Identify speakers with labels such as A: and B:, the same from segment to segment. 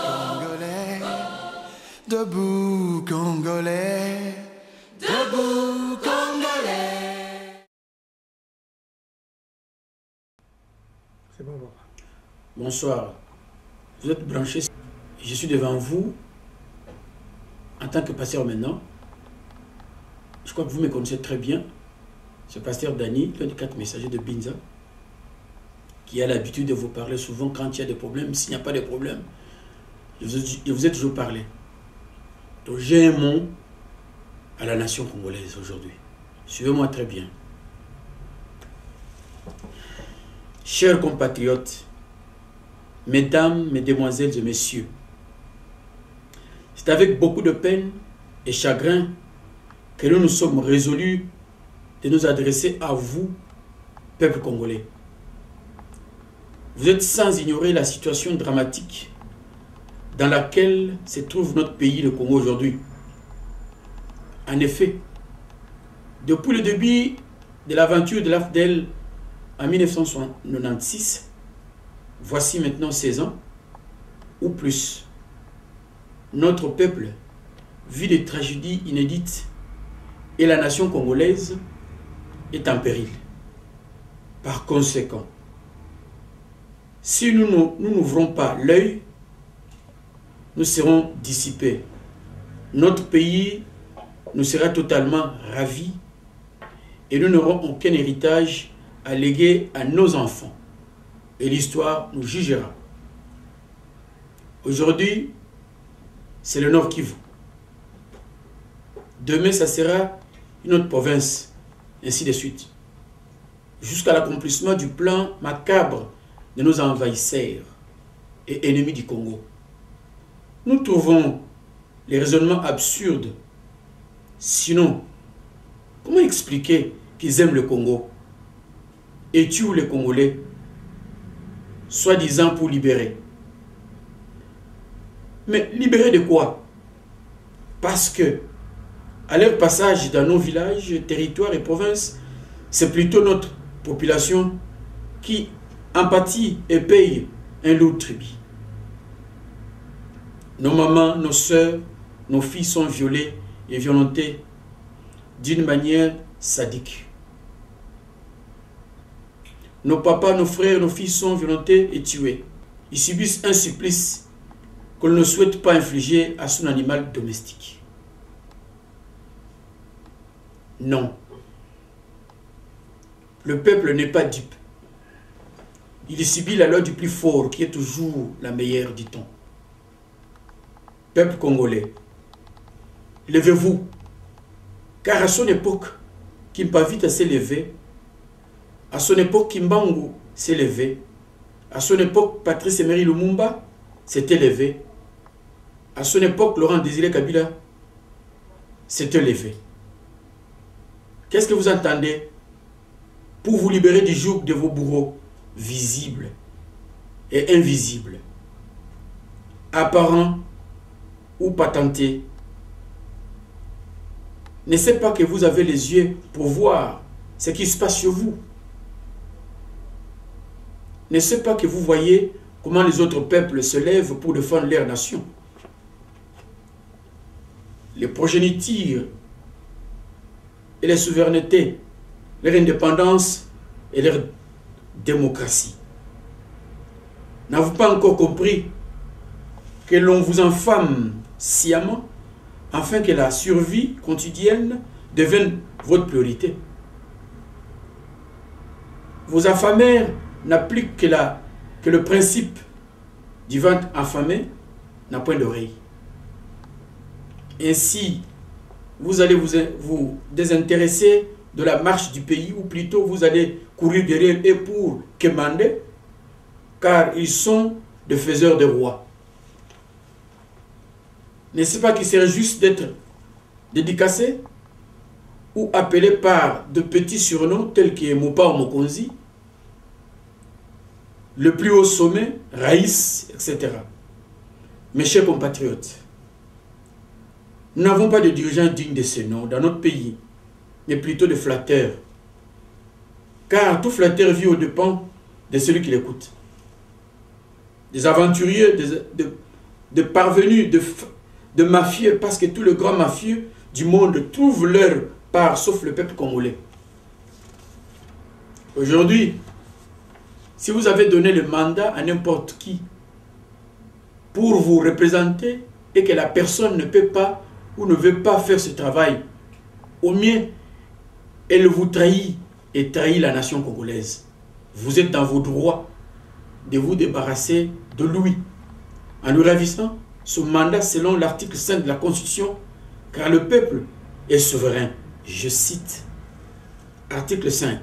A: Congolais, debout Congolais, debout Congolais.
B: C'est bon, papa.
C: Bonsoir. Vous êtes branchés. Je suis devant vous en tant que pasteur maintenant. Je crois que vous me connaissez très bien. C'est pasteur Dani, l'un des 4 messagers de Binza, qui a l'habitude de vous parler souvent quand il y a des problèmes. S'il n'y a pas de problème, je vous ai toujours parlé. Donc j'ai un mot à la nation congolaise aujourd'hui. Suivez-moi très bien. Chers compatriotes, mesdames, mesdemoiselles et messieurs, c'est avec beaucoup de peine et chagrin que nous nous sommes résolus de nous adresser à vous, peuple congolais. Vous êtes sans ignorer la situation dramatique dans laquelle se trouve notre pays, le Congo, aujourd'hui. En effet, depuis le début de l'aventure de l'AFDEL en 1996, voici maintenant 16 ans, ou plus, notre peuple vit des tragédies inédites et la nation congolaise est en péril. Par conséquent, si nous n'ouvrons pas l'œil, nous serons dissipés. Notre pays nous sera totalement ravi et nous n'aurons aucun héritage à léguer à nos enfants. Et l'histoire nous jugera. Aujourd'hui, c'est le Nord Kivu. Demain, ça sera une autre province, ainsi de suite. Jusqu'à l'accomplissement du plan macabre de nos envahisseurs et ennemis du Congo. Nous trouvons les raisonnements absurdes. Sinon, comment expliquer qu'ils aiment le Congo et tuent les Congolais, soi-disant pour libérer? Mais libérer de quoi? Parce que, à leur passage dans nos villages, territoires et provinces, c'est plutôt notre population qui en pâtit et paye un lourd tribut. Nos mamans, nos sœurs, nos filles sont violées et violentées d'une manière sadique. Nos papas, nos frères, nos filles sont violentés et tués. Ils subissent un supplice qu'on ne souhaite pas infliger à son animal domestique. Non. Le peuple n'est pas dupe. Il subit la loi du plus fort qui est toujours la meilleure, dit-on. Peuple congolais, levez-vous, car à son époque, Kimpavita s'est levé, à son époque, Kimbangu s'est levé, à son époque, Patrice Emery Lumumba s'était levé, à son époque, Laurent Désiré Kabila s'était levé. Qu'est-ce que vous entendez pour vous libérer du joug de vos bourreaux visibles et invisibles, apparents ou patentés? Ne sait pas que vous avez les yeux pour voir ce qui se passe chez vous. Ne sait pas que vous voyez comment les autres peuples se lèvent pour défendre leur nation. Les progénitures et les souverainetés, leur indépendance et leur démocratie. N'avez-vous pas encore compris que l'on vous infame sciemment afin que la survie quotidienne devienne votre priorité? Vos affameurs n'appliquent que le principe du ventre affamé n'a point d'oreille. Ainsi, vous allez vous désintéresser de la marche du pays, ou plutôt vous allez courir derrière eux pour commander, car ils sont des faiseurs de rois. N'est-ce pas qu'il serait juste d'être dédicacé ou appelé par de petits surnoms tels que Mopa ou Mokonzi, le plus haut sommet, Raïs, etc. Mes chers compatriotes, nous n'avons pas de dirigeants dignes de ce nom dans notre pays, mais plutôt de flatteurs. car tout flatteur vit aux dépens de celui qui l'écoute. Des aventuriers, de parvenus, de mafieux, parce que tous les grands mafieux du monde trouvent leur part, sauf le peuple congolais. Aujourd'hui, si vous avez donné le mandat à n'importe qui pour vous représenter et que la personne ne peut pas ou ne veut pas faire ce travail, au mieux, elle vous trahit et trahit la nation congolaise. Vous êtes dans vos droits de vous débarrasser de lui en lui ravissant ce mandat selon l'article 5 de la Constitution, car le peuple est souverain. Je cite, article 5.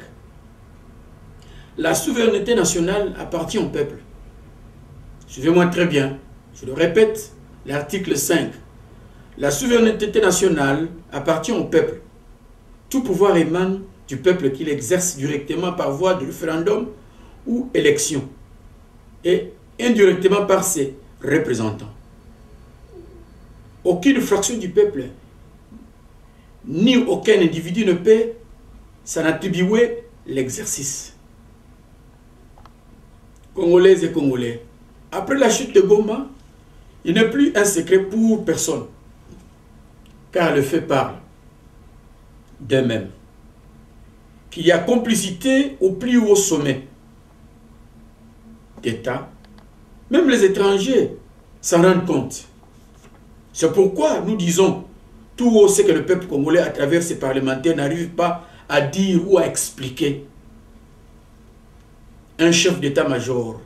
C: La souveraineté nationale appartient au peuple. Suivez-moi très bien. Je le répète, l'article 5. La souveraineté nationale appartient au peuple. Tout pouvoir émane du peuple qui l'exerce directement par voie de référendum ou élection et indirectement par ses représentants. Aucune fraction du peuple ni aucun individu ne peut s'en attribuer l'exercice. Congolaises et Congolais, après la chute de Goma, il n'est plus un secret pour personne, car le fait parle d'eux-mêmes, qu'il y a complicité au plus haut sommet d'État. Même les étrangers s'en rendent compte. C'est pourquoi nous disons tout haut ce que le peuple congolais, à travers ses parlementaires, n'arrive pas à dire ou à expliquer. Un chef d'état-major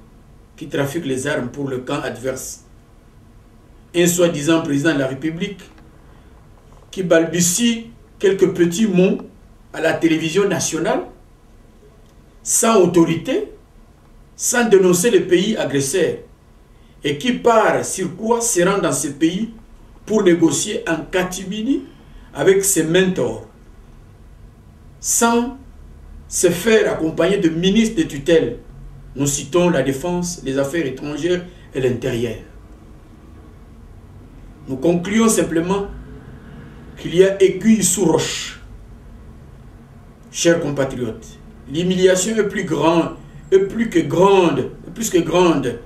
C: qui trafique les armes pour le camp adverse. Un soi-disant président de la République qui balbutie quelques petits mots à la télévision nationale, sans autorité, sans dénoncer le pays agresseur, et qui par surcroît se rend dans ce pays pour négocier en catimini avec ses mentors, sans se faire accompagner de ministres de tutelle. Nous citons la défense, les affaires étrangères et l'intérieur. Nous concluons simplement qu'il y a aiguille sous roche. Chers compatriotes, l'humiliation est plus grande, et plus que grande.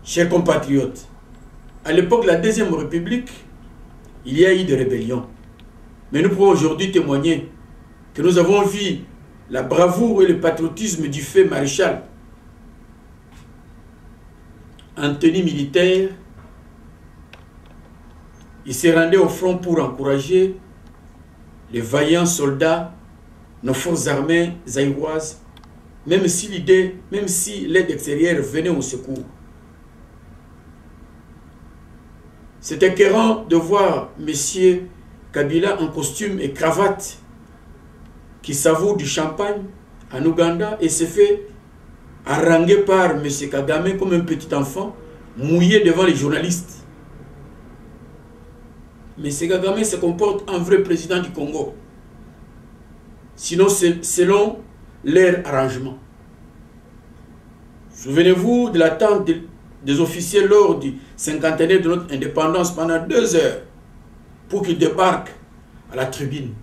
C: Chers compatriotes, à l'époque de la Deuxième République, il y a eu des rébellions. Mais nous pouvons aujourd'hui témoigner que nous avons vu la bravoure et le patriotisme du fait maréchal en tenue militaire. Il s'est rendu au front pour encourager les vaillants soldats, nos forces armées zaïroises, même si l'aide extérieure venait au secours. C'est écœurant de voir M. Kabila en costume et cravate qui savoure du champagne en Ouganda et se fait haranguer par M. Kagame comme un petit enfant mouillé devant les journalistes. M. Kagame se comporte en vrai président du Congo. Sinon, selon leur arrangement. Souvenez-vous de l'attente des officiers lors du 50e de notre indépendance pendant 2 heures pour qu'ils débarquent à la tribune.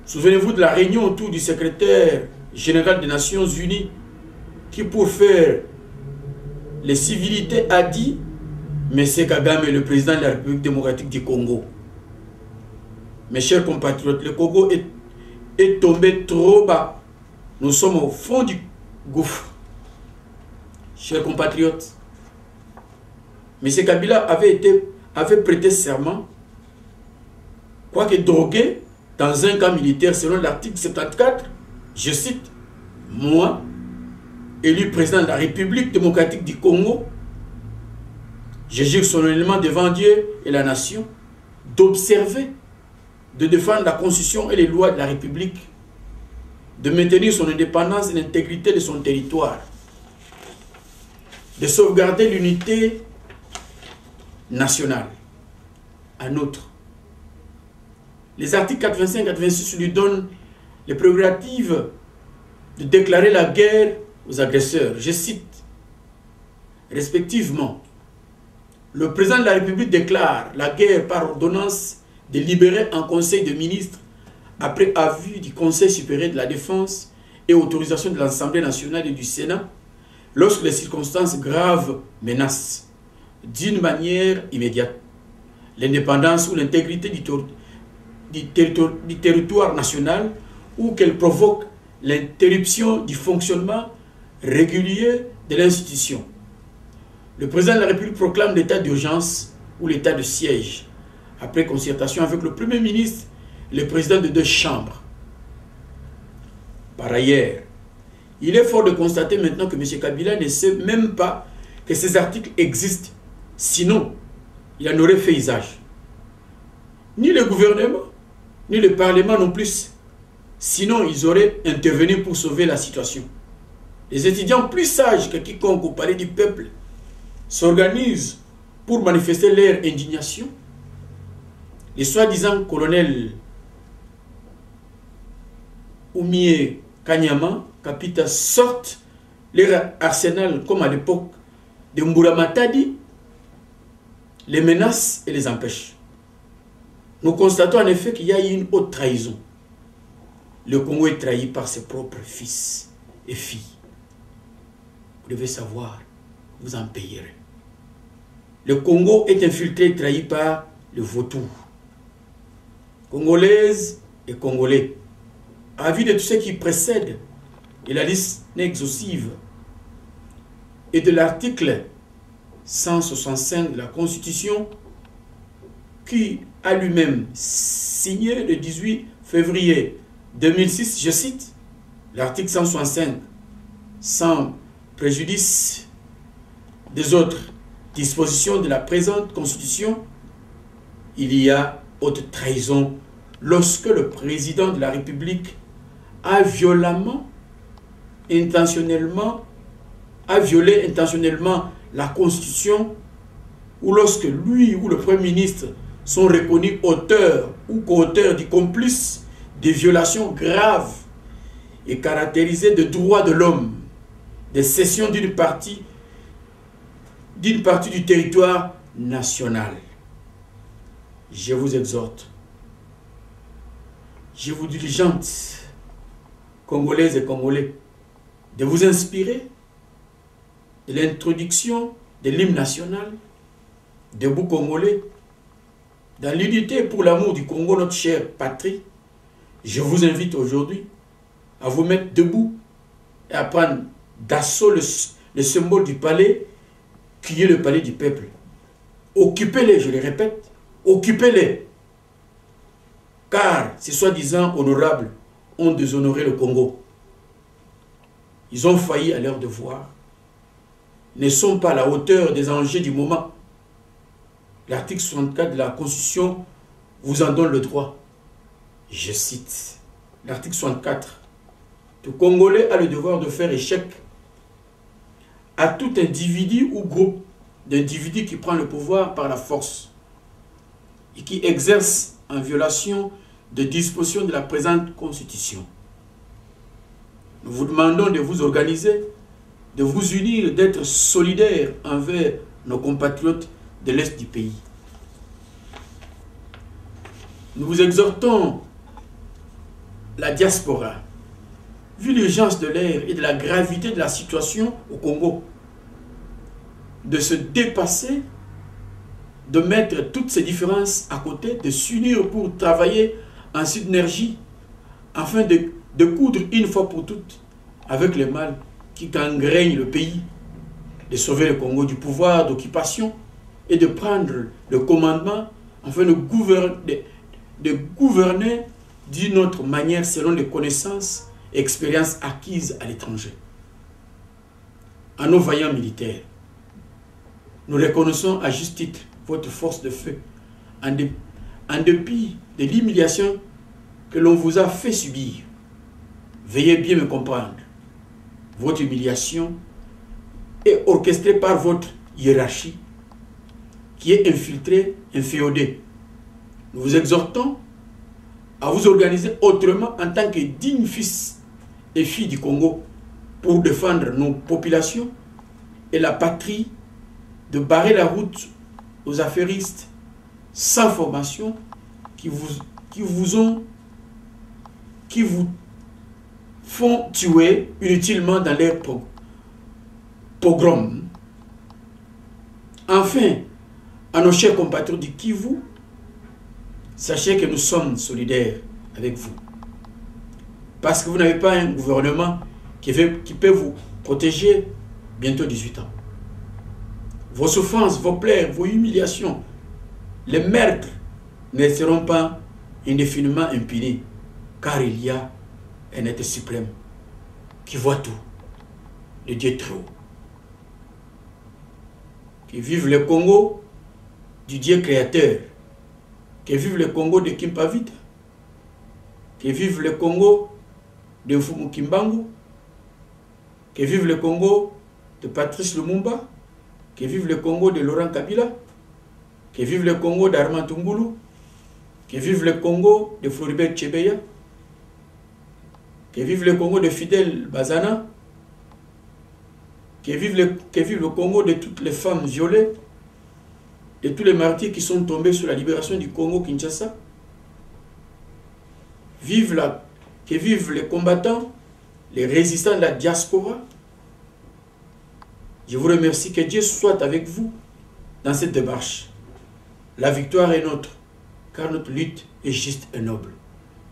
C: Souvenez-vous de la réunion autour du secrétaire général des Nations Unies qui, pour faire les civilités, a dit M. Kagame est le président de la République démocratique du Congo. Mes chers compatriotes, le Congo est tombé trop bas. Nous sommes au fond du gouffre. Chers compatriotes, M. Kabila avait prêté serment, quoique drogué, dans un camp militaire selon l'article 74, je cite, « Moi, élu président de la République démocratique du Congo, je jure solennellement devant Dieu et la nation d'observer, de défendre la Constitution et les lois de la République, de maintenir son indépendance et l'intégrité de son territoire, de sauvegarder l'unité nationale. » En outre, les articles 85 et 86 lui donnent les prérogatives de déclarer la guerre aux agresseurs. Je cite, respectivement, le président de la République déclare la guerre par ordonnance délibérée en Conseil de ministres après avis du Conseil supérieur de la défense et autorisation de l'Assemblée nationale et du Sénat, lorsque les circonstances graves menacent d'une manière immédiate l'indépendance ou l'intégrité du territoire national, ou qu'elle provoque l'interruption du fonctionnement régulier de l'institution. Le président de la République proclame l'état d'urgence ou l'état de siège, après concertation avec le Premier ministre et le président de 2 chambres. Par ailleurs, il est fort de constater maintenant que M. Kabila ne sait même pas que ces articles existent, sinon il en aurait fait usage. Ni le gouvernement, ni le Parlement non plus, sinon ils auraient intervenu pour sauver la situation. Les étudiants plus sages que quiconque au palais du peuple s'organisent pour manifester leur indignation. Les soi-disant colonels Oumie Kanyama, Kapita, sortent leur arsenal comme à l'époque de Mburamatadi, les menacent et les empêchent. Nous constatons en effet qu'il y a eu une haute trahison. Le Congo est trahi par ses propres fils et filles. Vous devez savoir, vous en payerez. Le Congo est infiltré et trahi par le vautour. Congolaises et Congolais, avis de tout ce qui précède, et la liste n'est exhaustive, et de l'article 165 de la Constitution, qui a lui-même signé le 18 février 2006, je cite, l'article 165, sans préjudice des autres dispositions de la présente Constitution, il y a haute trahison lorsque le président de la République a violé intentionnellement la Constitution, ou lorsque lui ou le Premier ministre sont reconnus auteurs ou co-auteurs du complice de violations graves et caractérisées de droits de l'homme, de cession d'une partie du territoire national. Je vous exhorte, je vous diligente, Congolaises et Congolais, de vous inspirer de l'introduction de l'hymne national, debout Congolais, dans l'unité pour l'amour du Congo, notre chère patrie. Je vous invite aujourd'hui à vous mettre debout et à prendre d'assaut le symbole du palais, qui est le palais du peuple. Occupez-les, je le répète, occupez-les. Car ces soi-disant honorables ont déshonoré le Congo. Ils ont failli à leur devoir. Ils ne sont pas à la hauteur des enjeux du moment. L'article 64 de la Constitution vous en donne le droit. Je cite l'article 64. Tout Congolais a le devoir de faire échec à tout individu ou groupe d'individus qui prend le pouvoir par la force et qui exerce en violation de dispositions de la présente Constitution. Nous vous demandons de vous organiser, de vous unir, d'être solidaires envers nos compatriotes de l'Est du pays. Nous vous exhortons, la diaspora, vu l'urgence de l'ère et de la gravité de la situation au Congo, de se dépasser, de mettre toutes ces différences à côté, de s'unir pour travailler en synergie, afin de coudre une fois pour toutes avec le mal qui gangrène le pays, de sauver le Congo du pouvoir d'occupation et de prendre le commandement afin de gouverner d'une autre manière selon les connaissances et expériences acquises à l'étranger. À nos vaillants militaires, nous reconnaissons à juste titre votre force de feu en dépit de l'humiliation que l'on vous a fait subir. Veuillez bien me comprendre. Votre humiliation est orchestrée par votre hiérarchie qui est infiltrée, inféodée. Nous vous exhortons à vous organiser autrement en tant que dignes fils et filles du Congo pour défendre nos populations et la patrie, de barrer la route aux affairistes sans formation qui vous ont qui vous font tuer inutilement dans leurs pogroms. Enfin, à nos chers compatriotes du Kivu, sachez que nous sommes solidaires avec vous. Parce que vous n'avez pas un gouvernement qui peut vous protéger bientôt 18 ans. Vos souffrances, vos plaies, vos humiliations, les meurtres ne seront pas indéfiniment impunis, car il y a un être suprême qui voit tout, le Dieu très haut. Que vive le Congo du Dieu créateur, que vive le Congo de Kimpavita, que vive le Congo de Mfumu Kimbangu, que vive le Congo de Patrice Lumumba, que vive le Congo de Laurent Kabila, que vive le Congo d'Armand Tungulu, que vive le Congo de Floribert Chebeya, que vive le Congo de Fidel Bazana, que vive le Congo de toutes les femmes violées, de tous les martyrs qui sont tombés sur la libération du Congo Kinshasa. Que vivent les combattants, les résistants de la diaspora. Je vous remercie, que Dieu soit avec vous dans cette démarche. La victoire est nôtre, car notre lutte est juste et noble.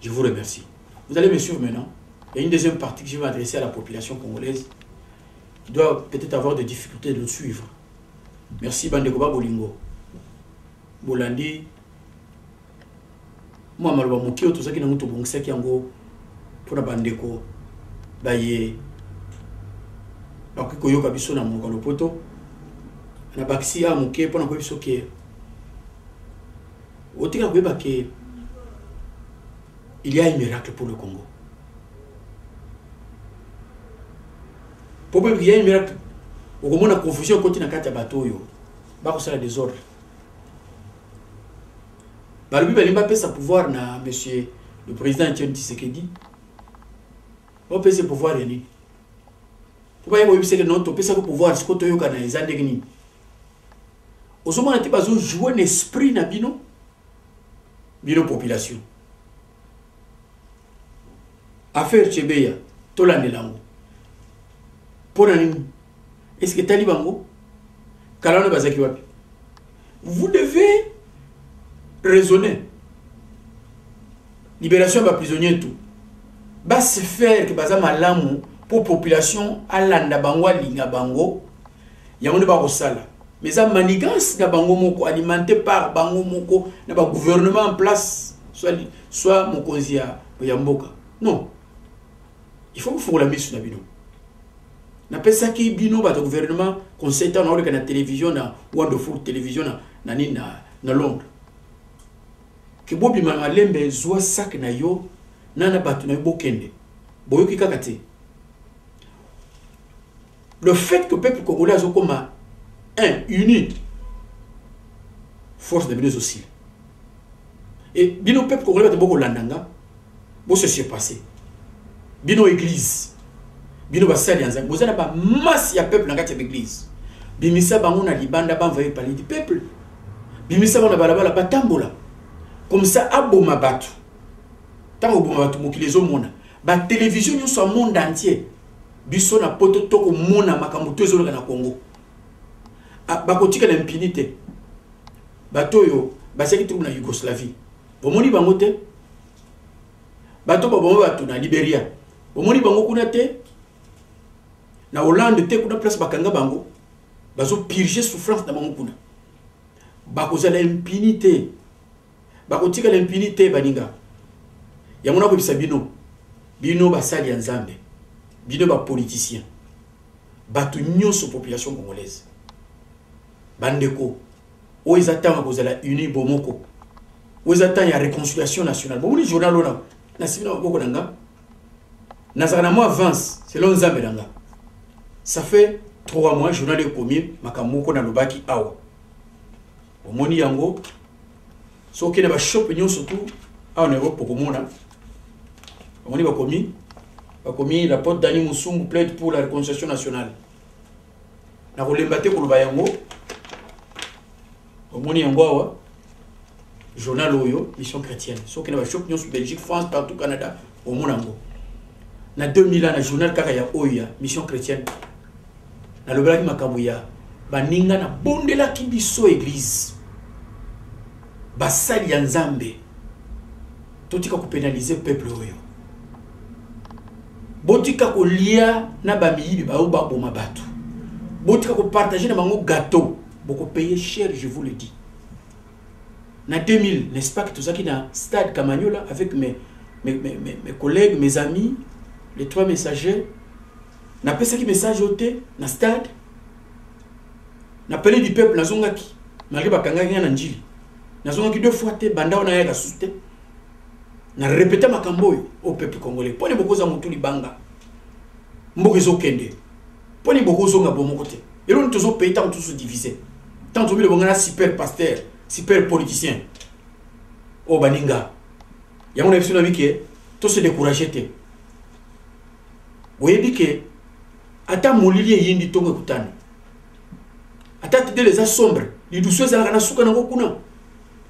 C: Je vous remercie. Vous allez me suivre maintenant. Il y a une deuxième partie que je vais adresser à la population congolaise qui doit peut-être avoir des difficultés de nous suivre. Merci Bandekoba Bolingo. Bolandi. Moi, Malwa Mokio, tout ça qui n'a pas bon sec yango pour la Bandeko. Baye. Bakiko yoka biso na mokalo poto. Na baksi a moké pour na ko biso ke. Otika ko ke il y a un miracle pour le Congo. Pourquoi il y a un miracle? Au moment de la confusion, quand il y a un bateau, il y a un désordre. Le Bible n'a pas sa pouvoir na monsieur le président Etienne Tshisekedi. On peut se pouvoir ni. Pourquoi il y a un autre peut pouvoir ce que tu as les années. Au moment où tu as joué un esprit na bino population. Affaire Chebeya, Tolande Lango. Est-ce que Talibango, vous devez raisonner. Libération des prisonniers et tout. Bas se faire que baza malamu pour population alanda bango linga bango. Yango ne ba kosala. Mais ça manigance na bango moko alimenté par bango moko na ba gouvernement en place soit mokonzia yamboka. Non. Il faut que vous la mise sur la bino. Na pesa ki bino ba gouvernement conseil ta na na télévision na Wonderful télévision na Londres. Que bobi malembe zwa sak na yo nana batu na bokende. Boyo ki kakate. Le fait que le peuple congolais a comme uni force de bino aussi. Et bino peuple congolais a beaucoup landanga. Bo se s'est passé. Bino église. Bino basali anza bozana ba masse ya peuple na kati ya église. Bimisa bango na libanda ba envoyer parler du peuple. Bimisa bango na balabala batambola. Comme ça aboma batu. Tango boma batu mokilezo mona. Ba télévision yo so monde entier. Biso na poto toko mona makambo tozo na Congo. Ba kotika na impunité. Bato yo basaki tu na Yougoslavie. Bomoni bango te. Bato ba bomba batu na Liberia. Bomoni bango kuna te. Na Hollande te kuna place bakanga bango bazo purger souffrance na bango kuna bakoza la impunité bakotika la impunité baninga yamona ko bisabino bino basali ya nzambe bino ba politicien batu nyonso population congolaise bandeko o ezatanga kozala uni bomoko o ezatanga ya réconciliation nationale bomoni journal ona na sibina boko nanga nazana mo avance selon nzambe nanga. Ça fait 3 mois, journal de commis, makamoko na lobaki awa. Omoni yango, so kene ba shop nyon surtout en Europe pour mona. Omoni ba commis la porte Dani Moussumbu plaide pour la réconciliation nationale. Na rolembate ko loba yango. Omoni yango awa. Journal oyo, mission chrétienne. So kene ba shop nyon sur Belgique, France, partout Canada, au Monango. Na 2000 ans, na journal Kakaya Oya, mission chrétienne. Na lobelaki makabuya, baninga na bondela ki biso église. Basali ya Nzambe. Totika ko pénaliser peuple oyo. Botika ko lia na bamiyibi ba o ba boma bato. Botika ko partager na bango gâteau. Boko payer cher, je vous le dis. Na 2000, n'est-ce pas que tout ça qui dans stade Camagnola avec mes collègues, mes amis, les 3 messagers, n'a pas ça qui message au thé, na stade, n'a appelé du peuple, na zongaki, malgré bakanga na njili, na zongaki 2 fois té, banda on a yaga souté, n'a répété ma kamboyo au peuple congolais. Poni boko za mutu libanga, mboke zo kende, poni boko zo nga bomo kote, et l'on tous au pays tant tous divisé, tant tout le bongana super pasteur. Super politicien au baninga ya mon émission avec tout se décourager te oyebi ke ata molili yindi tongo kutana ata tide les sombre li douceur za kana suka na kuna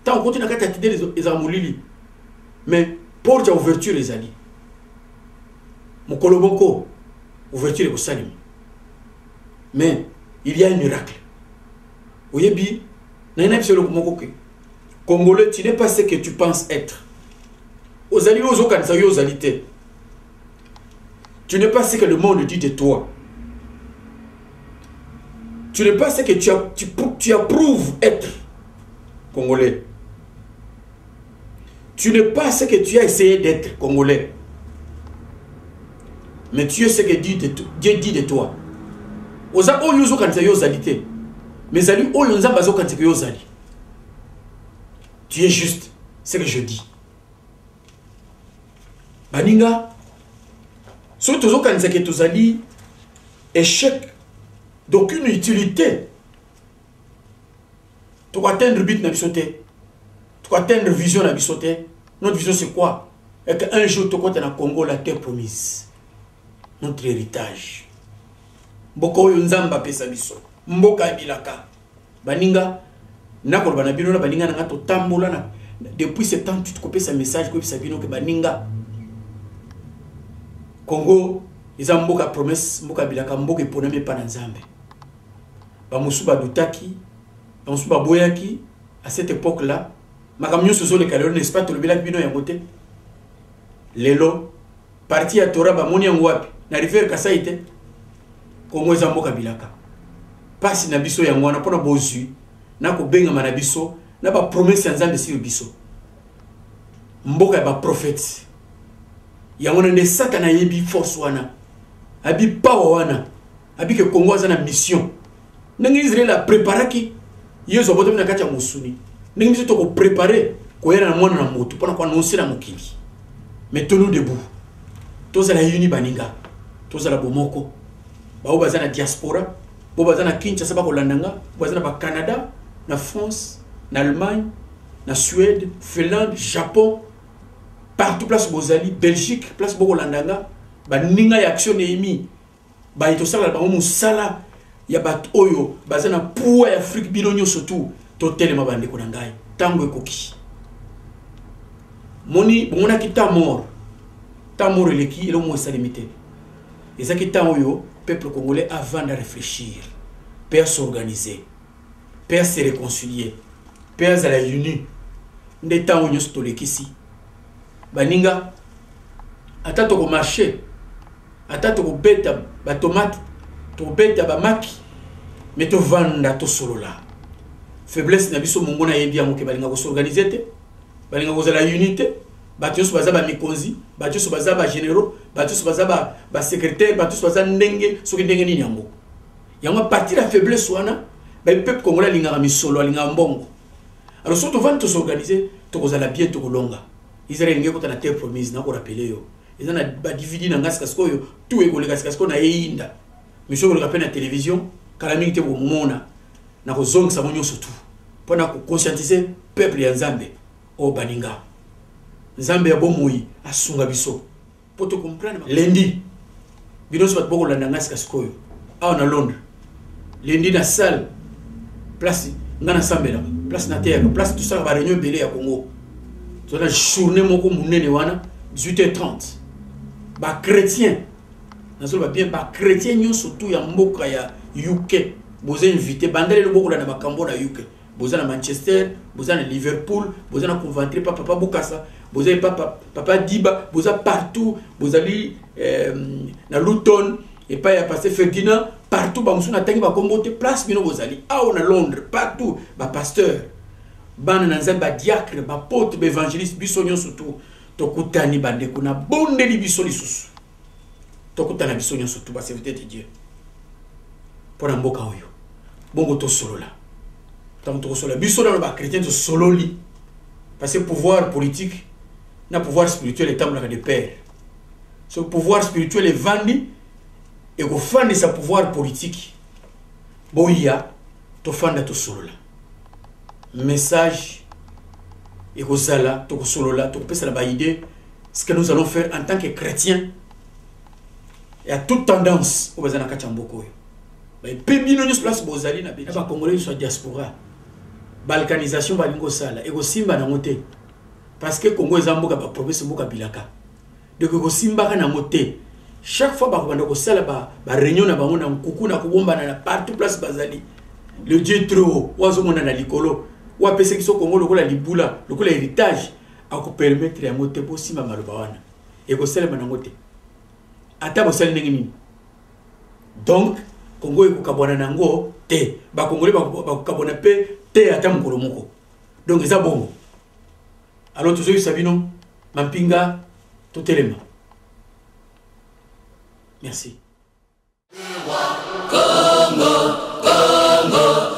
C: tant côté na kata tide les molili mais porte ouverture les ali mokolo boko ouverture ko salim mais il y a un miracle oyebi. Congolais, tu n'es pas ce que tu penses être. Aux alliés, aux alliés, tu n'es pas ce que le monde dit de toi. Tu n'es pas ce que tu approuves être. Congolais. Tu n'es pas ce que tu as essayé d'être. Congolais. Mais tu es ce que Dieu dit de toi. Aux alliés, aux alliés. Mais Ali, tu es juste, c'est ce que je dis. Baninga, surtout quand tu as échec d'aucune utilité. Tu vas atteindre le but de bisoté. Tu vas atteindre la vision de bisoté. Notre vision c'est quoi? Et qu'un jour tu vas au Congo la terre promise. Notre héritage. Boko yonzamba pesa biso. Mboka bilaka baninga nakolo bana bino na baninga na to tambola na depuis 78 tu copie sa message ko bisa bino ke baninga Congo ils ont mboka promesse mboka bilaka mboka eponami pa na Nzambe ba musuba dutaki ba musuba boyaki à cette époque là makamnyo sozo le kalero n'est pas to le bilaka bino ya côté lelo parti ya Torah ba moni yango wapi na rivière Kasaite Congo ils ont mboka bilaka pasi na biso yango na pona bozu na ko benga na biso na ba promesse Nzambe si biso mboka ba prophète yango na satana yebi force wana abi power wana abi ke Congo azana mission ndengi Israël a préparé ki yezo boto na kati ya musuni ndengi biso to ko préparer ko yera na mwana na moto pona ko annoncer na mokili mais tonu debout toza la uni baninga toza la bomoko ba bazana diaspora Bobazana Kinshasa ba Holandanga, bobazana ba Canada, na France, na Allemagne, na Suède, Finlande, Japon, partout place bozali, Belgique, place bo Holandanga, ba ninga ya action emi, ba itosala ba musala ya bat oyo, bazana pour Afrique bilonyo surtout, to telema bande ko ngai, tango ekoki. Moni bomona kita mort. Ta mort eleki elo mo salimité. Ezaki ta oyo peuple congolais avant de réfléchir, père s'organiser, père se réconcilier, père à la unie. N'étant où nous sommes ici, baninga, attends au marché, attends au bête, ba tomate, to bête ba maki, mais to vanda to solo là. Faiblesse na biso mongo na yebi amoke balinga ko s'organiser te, balinga ko za la unité. Batu baza ba mikonzi, batu baza ba généraux, batu baza ba secrétaire, batu baza ndenge, soki ndenge nini yango. Yango partir la faiblesse wana, ba peuple congolais linga mi solo linga mbongo. Alors surtout vont tous s'organiser, to kozala bien to kolonga. Israël ngeko ta na terre promise na ko rappeler yo. Ils ont ba dividir na ngas kasko yo, tout e kolega kasko na yinda. Monsieur ko rappelle na télévision, kala mingi te ko mona na ko zonga sa monyo surtout. Pona ko conscientiser peuple ya Nzambe o baninga. Nzambe ya bomoi asunga biso poto comprendre lundi bino so boko landa ngasi kasikoyo awa na Londres lundi na salle place ngana sambela place na terre place tout ça ba réunion belé ya Congo to la journée moko munene wana 18h30 ba chrétien nazo ba bien ba chrétien nyo surtout ya mboka ya UK boza invité bandale le boko na makambo na UK boza na Manchester boza na Liverpool boza na Coventry papa Bukasa boza papa Diba boza partout bozali na Luton et pas ya pasteur Ferdinand partout ba musuna tangi ba kombote place bino bozali awo na Londres partout ba pasteur bana na nzambe ba diacre ba pote ba évangéliste biso nyo surtout tokutani bande kuna bonde li biso lisusu tokutana biso nyo surtout ba serviteur de Dieu pour un mboka oyo bongo to solo là tant to solo biso dans le ba chrétien to solo li parce que pouvoir politique na pouvoir spirituel est tamla de père ce pouvoir spirituel est vendu et go fande sa pouvoir politique boya to fanda to solo là message et Rosala, to solo là, to pesa la idée ce que nous allons faire en tant que chrétiens et à toute tendance au bazana kachamboko yo. Ba pebino nyos place bozali na ba congolais soit diaspora. Balkanisation balingo sala et go simba na moté parce que Congo ezamboka ba province mboka bilaka. De go simba na moté. Chaque fois ba ko banda ko sala ba réunion na bango na nkuku na kubomba na partout place bazali. Le Dieu trop wazo mona na likolo. Ou à qui sont Congo, le libula, le héritage, à vous permettre de monter pour si ma malbawana. Et vous savez, manamote. Ata vous savez, n'engini. Donc, Congo est Kabona Nango, te. Ba Congolais, ba Kabona pe, te atam Kolomoko. Donc, c'est ça bon. Alors, tous ceux qui savent, non, Mampinga, tout élément. Merci. Congo, Congo.